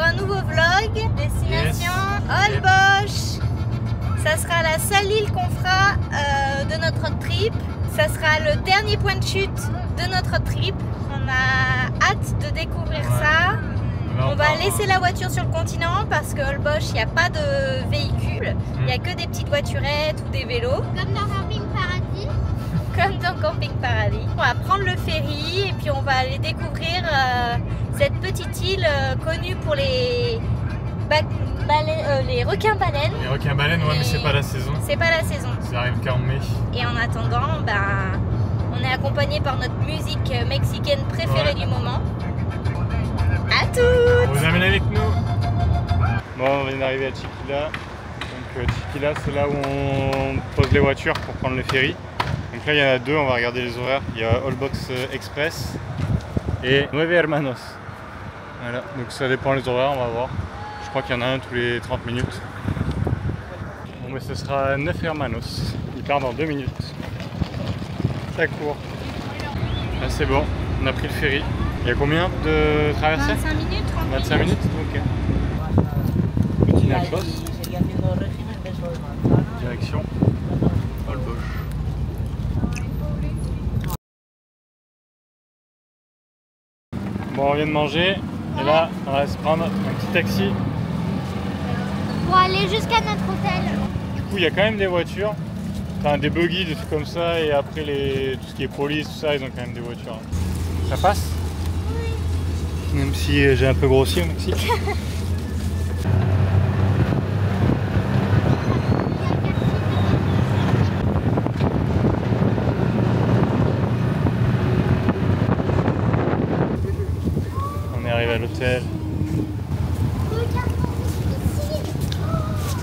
un nouveau vlog. Destination Holbox. Ça sera la seule île qu'on fera de notre road trip. Ça sera le dernier point de chute de notre road trip. On a hâte de découvrir ça. On va laisser la voiture sur le continent parce que Holbox, il n'y a pas de véhicule. Il n'y a que des petites voiturettes ou des vélos. Comme dans Camping Paradis. Comme dans Camping Paradis. On va prendre le ferry et puis on va aller découvrir cette petite île connue pour les requins-baleines. Les requins-baleines, ouais, mais c'est pas la saison. C'est pas la saison. Ça arrive qu'en mai. Et en attendant, on est accompagné par notre musique mexicaine préférée du moment. À toutes! On vous amène avec nous. Bon, on vient d'arriver à Chiquila. Donc Chiquila, c'est là où on pose les voitures pour prendre le ferry. Donc là, il y en a deux, on va regarder les horaires. Il y a Holbox Express et Nueve Hermanos. Voilà, donc ça dépend les horaires, on va voir. Je crois qu'il y en a un tous les 30 minutes. Bon, mais ce sera 9 Hermanos. Il part dans 2 minutes. Ça court. Là, c'est bon, on a pris le ferry. Il y a combien de traversées? 25 minutes, 30 minutes. 25 minutes. Ok. Petit nachos. Direction Holbox. Bon, on vient de manger. Et là, on va se prendre un petit taxi. Pour aller jusqu'à notre hôtel. Du coup, il y a quand même des voitures. Enfin, des buggy, des trucs comme ça. Et après, tout ce qui est police, tout ça, ils ont quand même des voitures. Ça passe? Même si j'ai un peu grossi au Mexique. On est arrivé à l'hôtel. Regarde ici.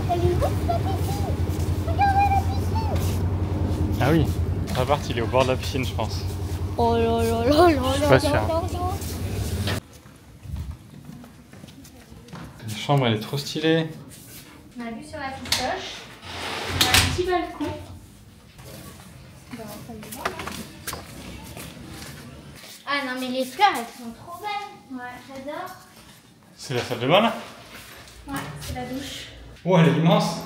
Elle est ouf la piscine. Regardez la piscine. Ah oui, notre appart il est au bord de la piscine, je pense. Oh là là là là. Je suis pas sûr. La chambre elle est trop stylée. On a vu sur la pistoche. On a un petit balcon. Ah non mais les fleurs elles sont trop belles. Ouais, j'adore. C'est la salle de bain là? Ouais, c'est la douche. Oh, elle est immense.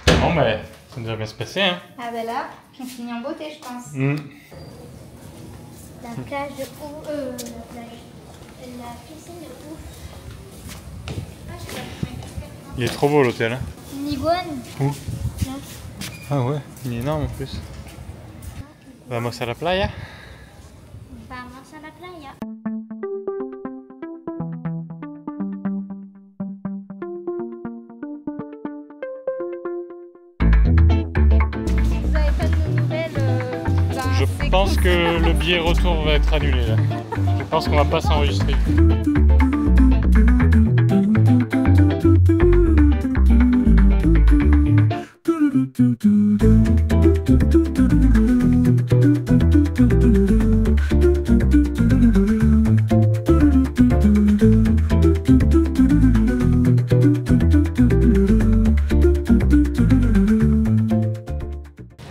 Bon bah, ça devrait bien se passer hein. Ah ben là, on finit en beauté je pense. La plage de ouf. La piscine de ouf. Il est trop beau l'hôtel. Hein. Une iguane. Où? Là. Ah ouais, il est énorme en plus. Vamos a la playa. Vamos a la playa. Vous avez pas de nos nouvelles Je pense que le billet retour va être annulé là. Je pense qu'on va pas s'enregistrer.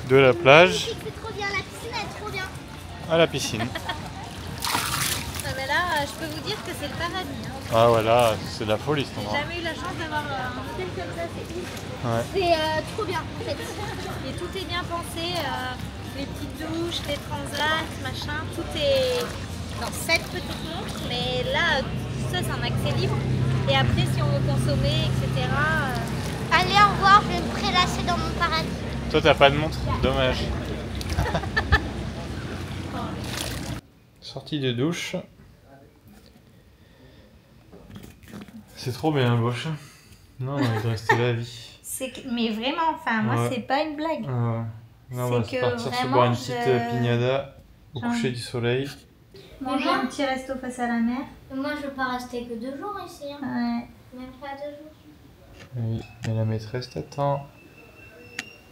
De la plage C'est trop bien, la piscine elle est trop bien. à la piscine. Ah ben là, je peux vous dire que c'est le paradis. Hein. Ah voilà, c'est de la folie cet J'ai endroit. jamais eu la chance d'avoir un hôtel comme ça, c'est ouf. Ouais. C'est trop bien en fait. Et tout est bien pensé, les petites douches, les transats, machin, tout est dans cette petite montre, mais là, tout ça c'est un accès libre. Et après, si on veut consommer, etc. Allez au revoir, je vais me prélasser dans mon paradis. Toi t'as pas de montre? Dommage. Sortie de douche. C'est trop bien Bosch. Non, il doit rester la vie. Mais vraiment, enfin, moi, Ouais. c'est pas une blague. Là, on va C'est se que partir se vraiment, boire une petite piñada au J'ai coucher du soleil. Manger un petit resto face à la mer. Moi je veux pas rester que 2 jours ici. Hein. Ouais. Même pas 2 jours. Oui, et la maîtresse t'attend.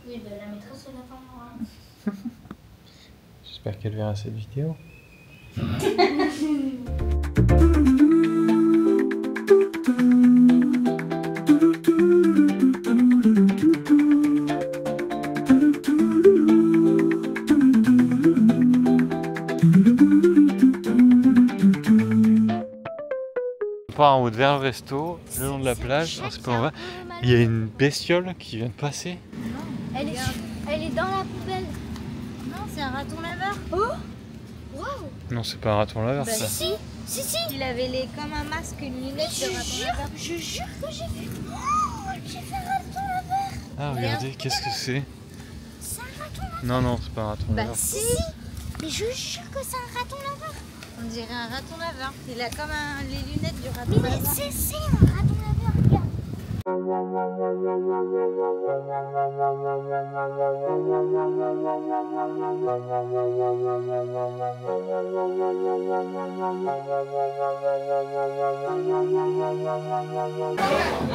Oui, bah, la maîtresse elle attend moi. J'espère qu'elle verra cette vidéo. part en route vers le resto, le long de la plage. On sait pas où on va. Il y a une bestiole qui vient de passer. Elle est dans la poubelle. Non, c'est un raton laveur. Oh, waouh. Non, c'est pas un raton laveur Bah, ça. Si. Il avait comme un masque, une lunette de raton laveur. Je jure que j'ai vu. Oh, j'ai fait un raton laveur. Ah, regardez, qu'est-ce que c'est? C'est un raton laveur. Non, c'est pas un raton Bah laveur. si, Mais je jure que c'est un raton laveur. on dirait un raton laveur. Il a comme les lunettes du raton Mais laveur. c'est un raton laveur, regarde.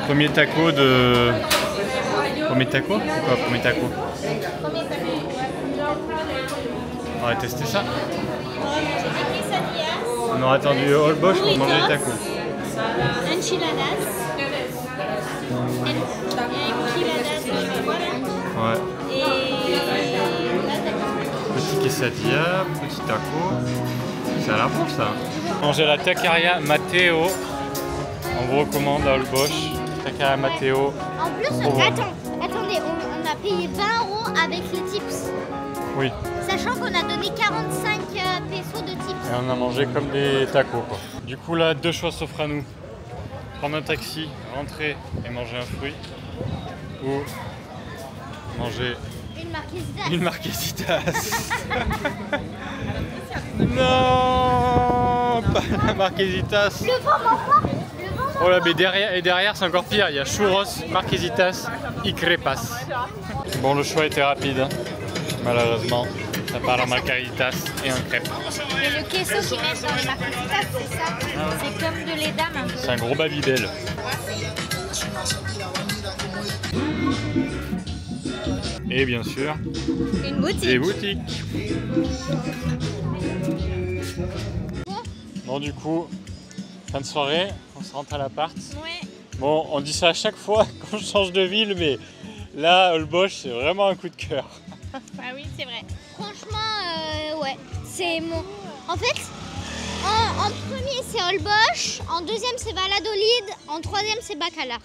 Premier taco de... Premier taco? Quoi, premier taco? On va tester ça. On aura attendu All Bosch pour manger les tacos. Enchiladas. Ouais. Et là, Petit quesadilla, petit taco. Ça a l'air bon ça. Manger la taqueria Matteo. On vous recommande à All Bosch. Taqueria Matteo. En plus, Trop bon. attendez, on a payé 20 € avec les tips. Oui. Sachant qu'on a donné 45 pesos de tips. Et on a mangé comme des tacos quoi. Du coup là, deux choix s'offrent à nous. Prendre un taxi, rentrer et manger un fruit. Ou manger Une marquisita. une marquesitas. Non, pas la marquesitas. Le vent m'emporte. Le vent Oh là, mais derrière c'est encore pire. Il y a churros, marquesitas y crepas. Bon, le choix était rapide, hein. Malheureusement. Ça part en marquesitas et en crêpes. et le queso qu'ils mettent dans les marquesitas, c'est ça. C'est comme de l'édame un peu. C'est un gros Babybel. Et bien sûr, Une boutique. des boutiques. Bon, du coup, fin de soirée, on se rentre à l'appart. Ouais. Bon, on dit ça à chaque fois qu'on change de ville, mais là, All Bosch, c'est vraiment un coup de cœur. Ah oui, c'est vrai. Franchement, ouais. C'est mon. En fait, en premier c'est All Bosch, en deuxième c'est Valladolid, en troisième c'est Bacalar.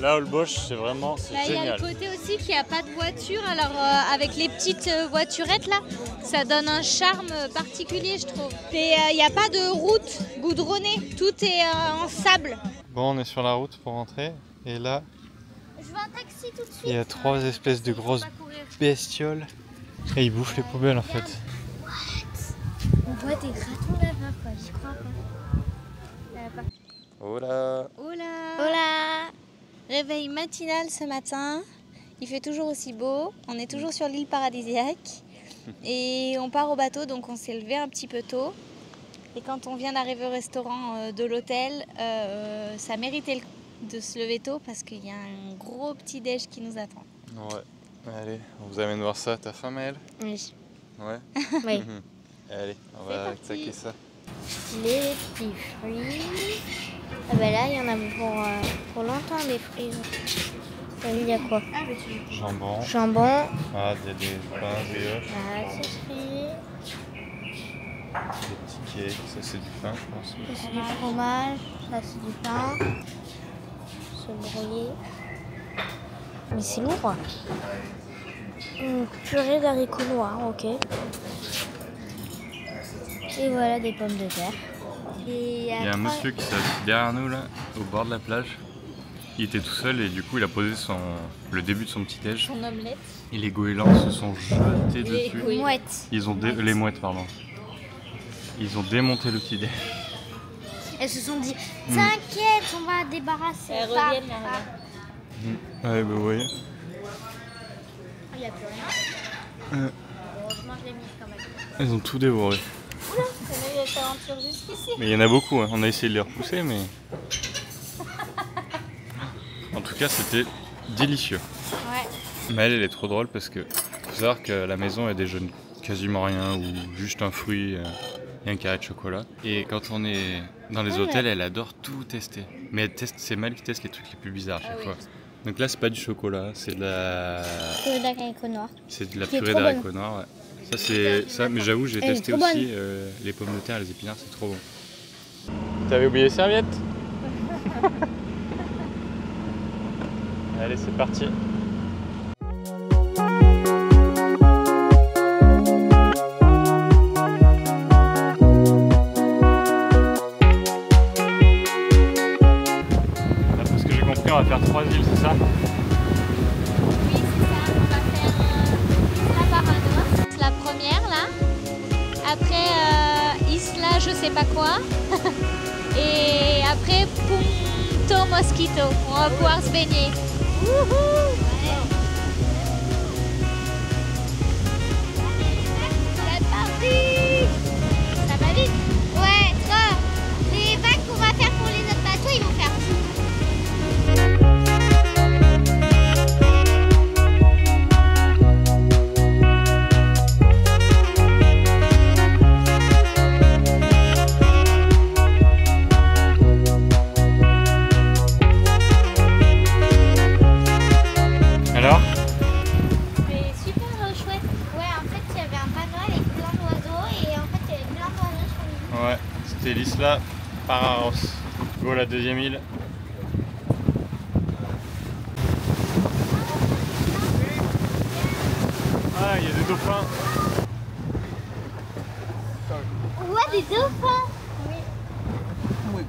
Là, All Bosch, c'est vraiment Là, il y a génial. le côté aussi qu'il n'y a pas de voiture. Alors, avec les petites voiturettes là, ça donne un charme particulier, je trouve. Et il n'y a pas de route goudronnée. Tout est en sable. Bon, on est sur la route pour rentrer, et là, Je veux un taxi tout de suite. il y a trois espèces de grosses bestioles, et ils bouffent les poubelles en fait. On voit des ratons laveurs quoi, j'y crois pas. Oh là! Hola. Réveil matinal ce matin. Il fait toujours aussi beau. On est toujours sur l'île paradisiaque. Et on part au bateau, donc on s'est levé un petit peu tôt. Et quand on vient d'arriver au restaurant de l'hôtel, ça méritait de se lever tôt parce qu'il y a un gros petit déj qui nous attend. Ouais, allez, on vous amène voir ça. T'as faim, Maëlle? Oui. Ouais? Oui. Allez, on C'est va parti. attaquer ça. Les petits fruits. Ah bah là, il y en a pour longtemps des fruits. Il y a quoi? Jambon. Jambon, Ah, il y a des pains, brioches, pâtisserie, des petits cakes. Ça, c'est du pain, je pense. ça c'est du fromage, ça c'est du pain, c'est brouillé. Mais c'est lourd. Une purée d'haricots noirs, ok. Et voilà des pommes de terre. Et Il y a un monsieur qui s'est assis derrière nous, là, au bord de la plage. Il était tout seul et du coup, il a posé le début de son petit déj. Son omelette. Et les goélands se sont jetés Les dessus. goélands. mouettes. Ils ont les mouettes, pardon. Ils ont démonté le petit déj. Elles se sont dit, t'inquiète, on va débarrasser. Elles ça. reviennent là. Ouais, bah vous voyez. Il n'y a plus rien. Heureusement, je l'ai mis quand même. Ils ont tout dévoré. C'est notre aventure jusqu'ici. Mais il y en a beaucoup, hein. On a essayé de les repousser, mais... En tout cas, c'était délicieux. Ouais. Mais elle est trop drôle parce que faut savoir qu'à la maison, elle déjeune quasiment rien ou juste un fruit et un carré de chocolat. Et quand on est dans les hôtels, elle adore tout tester. Mais c'est Maëlle qui teste les trucs les plus bizarres à chaque fois. Donc là, c'est pas du chocolat, c'est de la... Purée d'haricots noirs. C'est de la Qui est purée trop d'haricots noirs, ouais. Ça, c'est ça, mais j'avoue, j'ai Elle est testé trop aussi les pommes de terre et les épinards, c'est trop bon. T'avais oublié les serviettes? Allez, c'est parti. D'après ce que j'ai compris, on va faire 3 îles, c'est ça? Oui, c'est ça. On va faire Isla Barbados. C'est la première là. Après Isla je sais pas quoi. Et après Punto Mosquito. On va pouvoir se baigner. Wouhou! C'est parti! Ça va vite? Ouais, trop! Les vagues qu'on va faire pour les autres bateaux, ils vont faire Alors? C'est super chouette. Ouais, en fait, il y avait un panneau avec plein d'oiseaux et en fait, il y avait plein d'oiseaux sur l'île. Ouais, c'était l'Isla Pararos. Go, la deuxième île. Ah, il y a des dauphins. Ouais, des dauphins. Oui.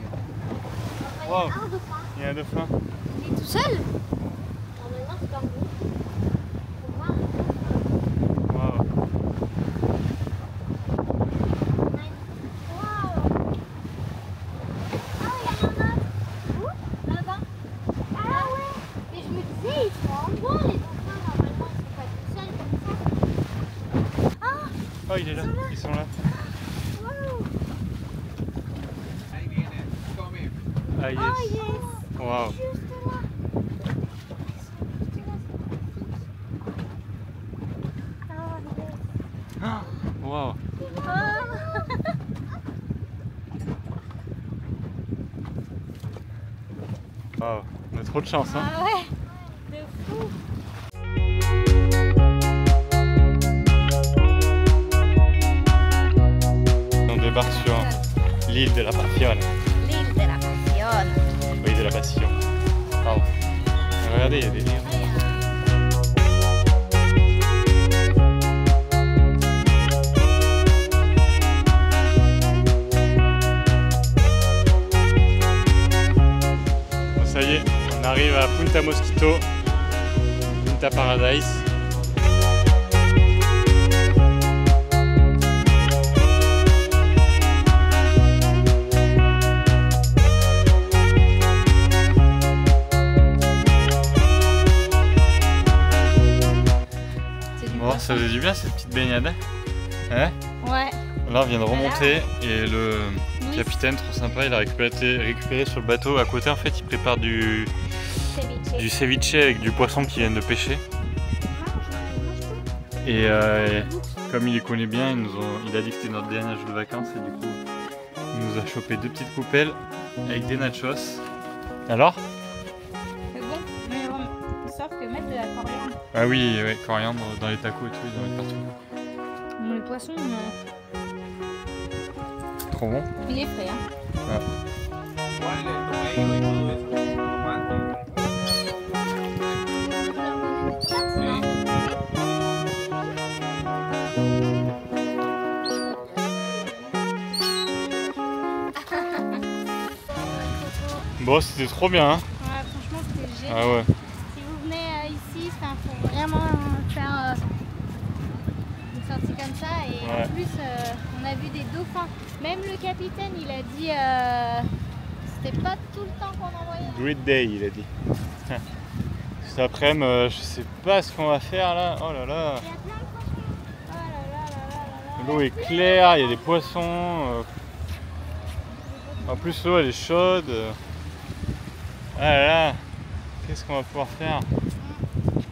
Wow, Un dauphin. il y a un dauphin. Il est tout seul? Normalement, c'est pas vous. Faut voir. Wow. Wow. Ah, il y en a un autre. Où? Là-bas. Ah ouais. Mais je me disais, ils sont en gros, les dauphins. Normalement, ils sont pas tout seuls comme ça. Ah, Oh, il est là, ils sont là. wow. Ah, yes. Oh yes. Wow. Juste là. Ah, wow. Wow. On a trop de chance, hein. Ah ouais, de fou. On débarque sur l'île de la Passion. L'île de la Passion. Oui, de la Passion. Pardon. Regardez, il y a des livres. Bon, ça y est, on arrive à Punta Mosquito, Punta Paradise. Bon, ça faisait du bien cette petite baignade. Hein? Ouais. Là, on vient de remonter et le capitaine, trop sympa, il a récupéré sur le bateau. À côté, en fait, il prépare du ceviche avec du poisson qu'ils viennent de pêcher. Et comme il les connaît bien, il a dit que c'était notre dernier jour de vacances et du coup, il nous a chopé 2 petites coupelles avec des nachos. Alors? C'est bon, mais sauf que mettre de la coriandre. Ah oui, ouais, coriandre dans les tacos et tout, ils en mettent partout. Le poisson, Trop bon. il est frais. Hein. Ouais. Bon, c'était trop bien, hein. Ouais, franchement, c'était génial. Ah ouais. Si vous venez ici, il faut vraiment faire une sortie comme ça. Et Ouais. en plus, on a vu des dauphins. Même le capitaine, il a dit c'était pas tout le temps qu'on en voyait. Great day, il a dit. Cet après-midi, je sais pas ce qu'on va faire là. Oh là là. Il y a plein de poissons. Oh là là là là là là. L'eau est claire, il y a des poissons. En plus, l'eau elle est chaude. Ah là là. Qu'est-ce qu'on va pouvoir faire?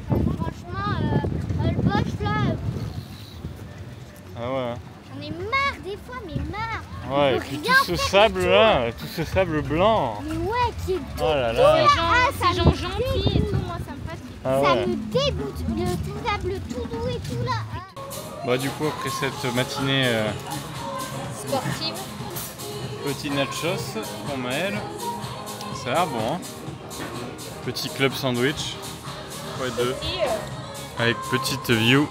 Franchement, le bosch là, Ah ouais. j'en ai marre des fois, mais marre. Ouais, On et peut puis rien tout ce faire sable du tout. là, tout ce sable blanc. Mais ouais, qui est Oh là là. ces gens gentils et tout, moi ça me fatigue. Ah Ça ouais. me dégoûte, le sable tout doux et tout là. Bah du coup après cette matinée Sportive. petit nachos pour Maëlle. Ça a l'air bon, hein. Petit club sandwich. x2. Avec petite view.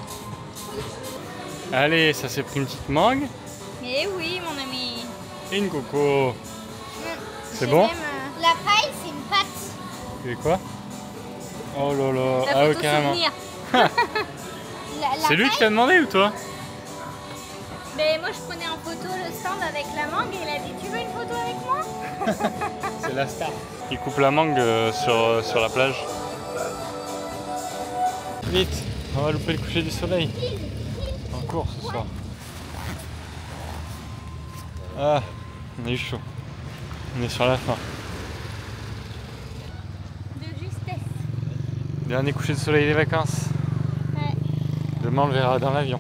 Allez, ça s'est pris une petite mangue. Eh oui, mon ami. Et une coco. C'est bon? La paille, c'est une pâte. Et quoi? Oh là là. La Ah oui, photo carrément. souvenir. C'est lui qui t'a demandé ou toi? Mais moi, je prenais en photo le stand avec la mangue et il a dit tu veux une photo avec moi? C'est la star. Il coupe la mangue sur la plage. Vite, on va louper le coucher du soleil. En cours ce soir. Ah, on a eu chaud. On est sur la fin. De justesse. Dernier coucher de soleil des vacances. Ouais. Demain on le verra dans l'avion.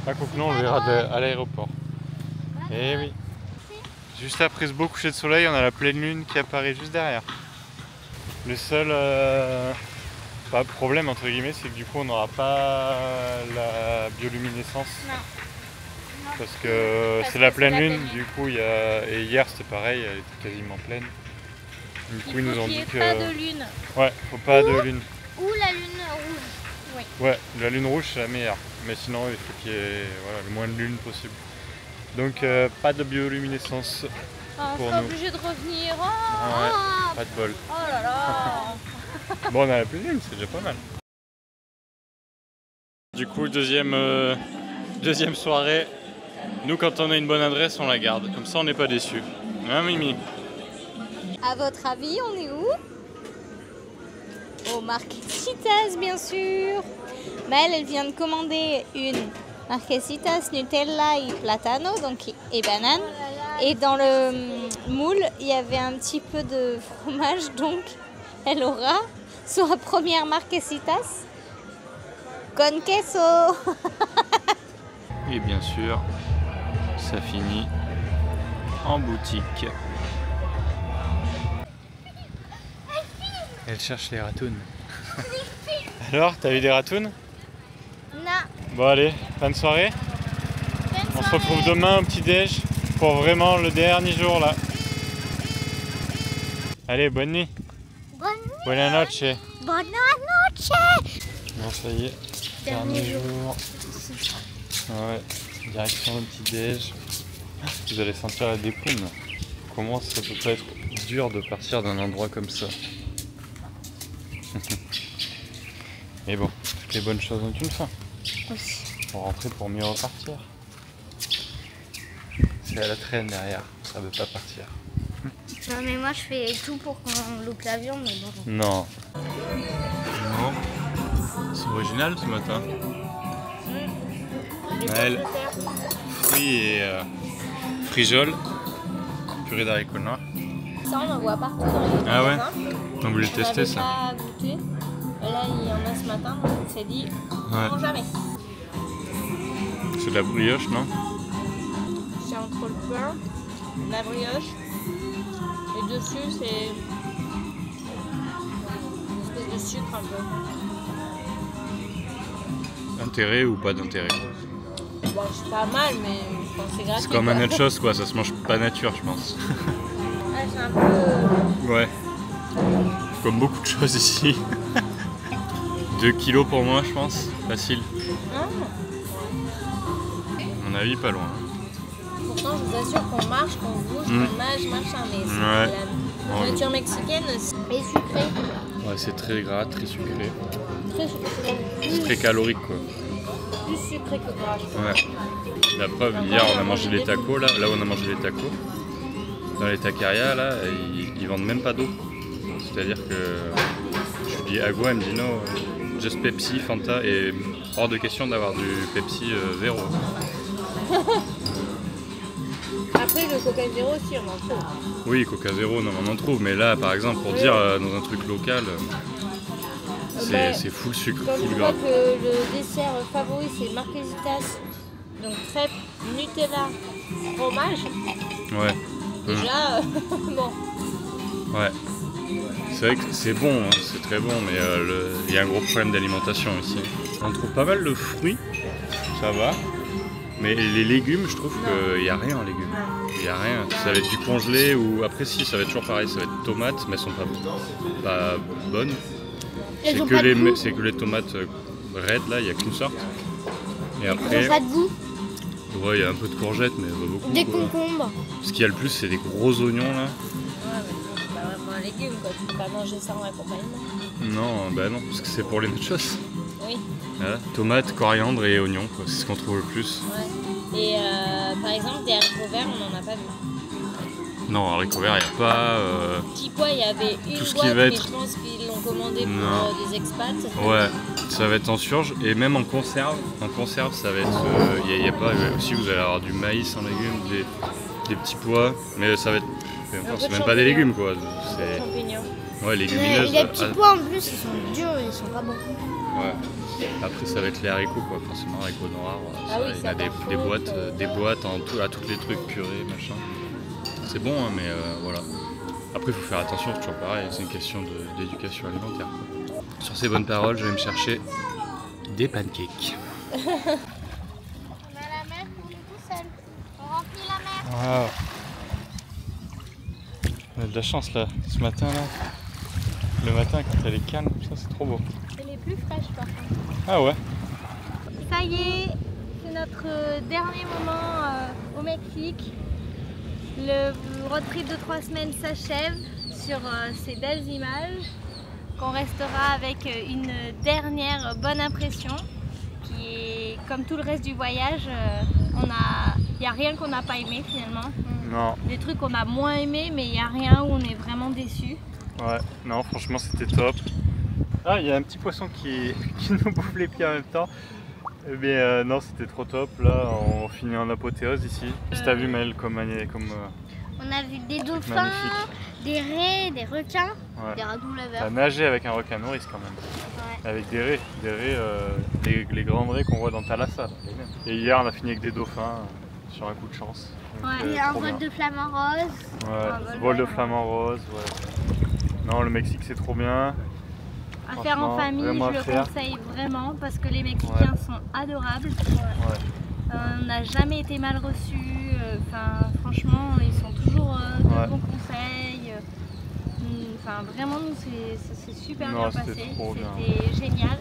Pas quoique non, on le verra à l'aéroport. Eh oui. Juste après ce beau coucher de soleil, on a la pleine lune qui apparaît juste derrière. Le seul pas de problème entre guillemets, c'est que du coup on n'aura pas la bioluminescence. Non. Parce que Parce c'est la que pleine c'est la lune, pleine lune. du coup et hier c'était pareil, elle était quasiment pleine. Du coup ils nous ont qu'il y dit ait que... pas de lune. Ouais, faut pas de lune. Ou la lune rouge. Oui. Ouais, la lune rouge c'est la meilleure. Mais sinon il faut qu'il y ait le moins de lune possible. Donc pas de bioluminescence. On Pour sera nous. obligé de revenir. Ouais, pas de bol. Oh là là. Bon, on a la pleine lune, c'est déjà pas mal. Du coup, deuxième soirée. Nous, quand on a une bonne adresse, on la garde. Comme ça, on n'est pas déçus. Hein, Mimi? À votre avis, on est où? Au Marquesitas, bien sûr. Maëlle, elle vient de commander une Marquesitas, Nutella et Platano, donc et banane. Et dans le moule, il y avait un petit peu de fromage, donc elle aura sa première Marquesitas con queso. Et bien sûr, ça finit en boutique. Elle cherche les ratounes. Alors, t'as vu des ratounes? Non. Bon allez, bonne soirée. On se retrouve demain au petit-déj pour vraiment le dernier jour là. Allez, bonne nuit. Bonne nuit. Buenas noches. Bonne noche. Bon, ça y est, dernier jour. Ouais, direction le petit-déj. Vous allez sentir la déprime. Comment ça peut pas être dur de partir d'un endroit comme ça? Mais bon, toutes les bonnes choses ont une fin. Pour rentrer pour mieux repartir. C'est à la traîne derrière, ça veut pas partir. Non mais moi je fais tout pour qu'on loupe l'avion, mais bon. Non. Non. C'est original ce matin. Maëlle, fruits et frijoles, purée d'haricots noirs. Ça on en voit partout dans les Ah ouais? magasins. On voulait tester ça. Pas goûté. Et là il y en a ce matin, donc on s'est dit Ouais. non jamais. C'est de la brioche, non? C'est entre le pain, la brioche, et dessus c'est une espèce de sucre un peu. Intérêt ou pas d'intérêt? Bon c'est pas mal mais je pense que c'est gratuit. C'est comme quoi. un autre chose quoi, ça se mange pas nature je pense. Ouais, c'est un peu... Ouais. Comme beaucoup de choses ici. 2 kilos pour moi je pense, facile. Ah. À mon avis pas loin. Pourtant je vous assure qu'on marche, qu'on bouge, qu'on nage, machin, mais c'est Ouais. la nourriture mexicaine est sucrée. Ouais, c'est très gras, très sucré. Très sucrée. C'est très calorique quoi. Plus sucré que gras. Je trouve. Ouais. La preuve, hier on a mangé les tacos là où on a mangé les tacos. Dans les taquerias là, ils vendent même pas d'eau. C'est-à-dire que je dis agua, elle me dit non, juste Pepsi, Fanta et hors de question d'avoir du Pepsi zéro. Après le Coca Zéro aussi on en trouve. Oui, Coca zéro, non, on en trouve, mais là par exemple pour dire dans un truc local, c'est full sucre, Comme full je vois gras. que le dessert favori c'est Marquesitas, donc crêpes, Nutella, fromage, Ouais. déjà bon. Ouais. C'est vrai que c'est bon, hein, c'est très bon, mais il y a un gros problème d'alimentation ici. On trouve pas mal de fruits, ça va, Mais les légumes, je trouve qu'il n'y a rien en légumes. Il n'y a rien. Ça va être du congelé ou après si, ça va être toujours pareil. Ça va être tomates, mais elles sont pas bonnes. C'est que les tomates raides là, il n'y a qu'une sorte. Et après, Ils ont pas de goût. Ouais, il y a un peu de courgettes, mais pas beaucoup. Des concombres. Ce qu'il y a le plus, c'est des gros oignons là. Ouais, mais c'est pas vraiment un légume quoi, tu peux pas manger ça en accompagnement. Non, bah non, parce que c'est pour les autres choses. Oui. Voilà. Tomates, coriandre et oignons, quoi. C'est ce qu'on trouve le plus. Ouais. Et par exemple, des haricots verts, on n'en a pas vu. Non, haricots verts, il n'y a pas. Petit pois, il y avait une tout ce boîte, qui va mais être... je pense qu'ils l'ont commandé pour des expats. Ouais, ça va être en surge et même en conserve. En conserve, ça va être. Il y a pas. Aussi, vous allez avoir du maïs en légumes, des petits pois, mais ça va être. C'est même pas des légumes quoi. C'est. Champignons. Ouais, légumineuses. Les petits pois en plus, ils sont durs, ils sont pas bons. Ouais. Après, ça va être les haricots quoi, forcément haricots noirs. Ah oui, il y en a des boîtes à tous les trucs purés, machin. C'est bon, hein, mais voilà. Après, il faut faire attention, c'est toujours pareil, c'est une question d'éducation alimentaire. Quoi. Sur ces bonnes paroles, je vais me chercher des pancakes. On a la mer, on est tout seul. On remplit la mer. Wow. On a de la chance là, ce matin là. Le matin, quand elle est calme, ça c'est trop beau. Elle est plus fraîche par contre. Ah ouais. Ça y est, c'est notre dernier moment au Mexique. Le road trip de 3 semaines s'achève sur ces belles images qu'on restera avec une dernière bonne impression qui est comme tout le reste du voyage, il n'y a rien qu'on n'a pas aimé finalement. Non. Des trucs qu'on a moins aimé mais il n'y a rien où on est vraiment déçu. Ouais, non franchement c'était top. Ah il y a un petit poisson qui nous bouffe les pieds en même temps. Mais non c'était trop top, là on finit en apothéose ici. Si t'as vu Maëlle comme On a vu des dauphins, magnifique. des raies, des requins, Ouais. des radous T'as laveurs. nagé avec un requin nourrice quand même. Ouais. Avec des raies, les grandes raies qu'on voit dans Thalassa. Et hier on a fini avec des dauphins sur un coup de chance. Donc, Et un trop vol bien. de flamants roses. Ouais, vol de flamants roses, ouais. Non le Mexique c'est trop bien. À faire en Franchement, famille, je vraiment à le faire. conseille vraiment parce que les Mexicains sont adorables. On n'a jamais été mal reçus. Enfin, franchement, ils sont toujours de bons conseils. Enfin, vraiment, nous, ça s'est super bien passé. C'était génial.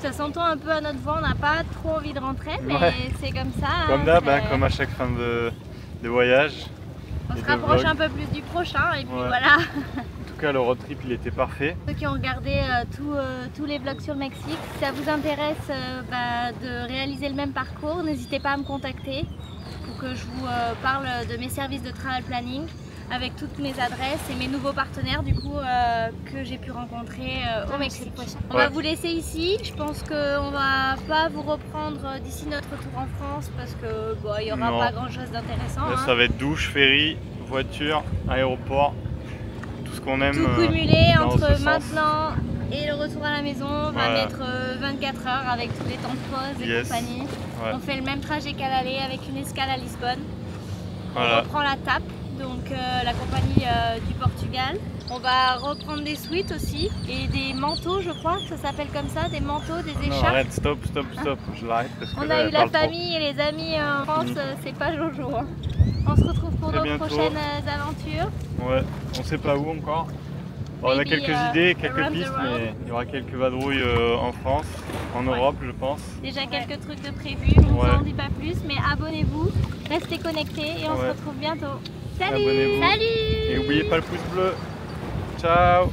Ça s'entend un peu à notre voix, on n'a pas trop envie de rentrer, mais c'est comme ça. Comme d'hab, comme à chaque fin de voyage. On se rapproche un peu plus du prochain et puis voilà. En tout cas, le road trip il était parfait. Ceux qui ont regardé tous les vlogs sur le Mexique, si ça vous intéresse de réaliser le même parcours, n'hésitez pas à me contacter pour que je vous parle de mes services de travel planning avec toutes mes adresses et mes nouveaux partenaires du coup que j'ai pu rencontrer au Mexique. On va vous laisser ici. Je pense qu'on va pas vous reprendre d'ici notre retour en France parce que il n'y aura pas grand chose d'intéressant. Là, ça va être douche, ferry, voiture, aéroport. Ce qu'on aime, tout cumulé entre maintenant et le retour à la maison, on va mettre 24 heures avec tous les temps de pause et compagnie. On fait le même trajet qu'à l'aller avec une escale à Lisbonne. On reprend la TAP, donc la compagnie du Portugal. On va reprendre des suites aussi et des manteaux, je crois que ça s'appelle comme ça, des manteaux, des écharpes. Non, arrête, stop, je l'arrête parce que on a eu la famille et les amis en France, c'est pas Jojo. Hein. On se retrouve pour nos prochaines aventures. Ouais, on sait pas où encore. Bon, on a quelques idées, quelques pistes, mais il y aura quelques vadrouilles en France, en Europe je pense. Déjà quelques trucs de prévus, on vous en dit pas plus, mais abonnez-vous, restez connectés et on se retrouve bientôt. Salut! Salut! Et n'oubliez pas le pouce bleu. Ciao!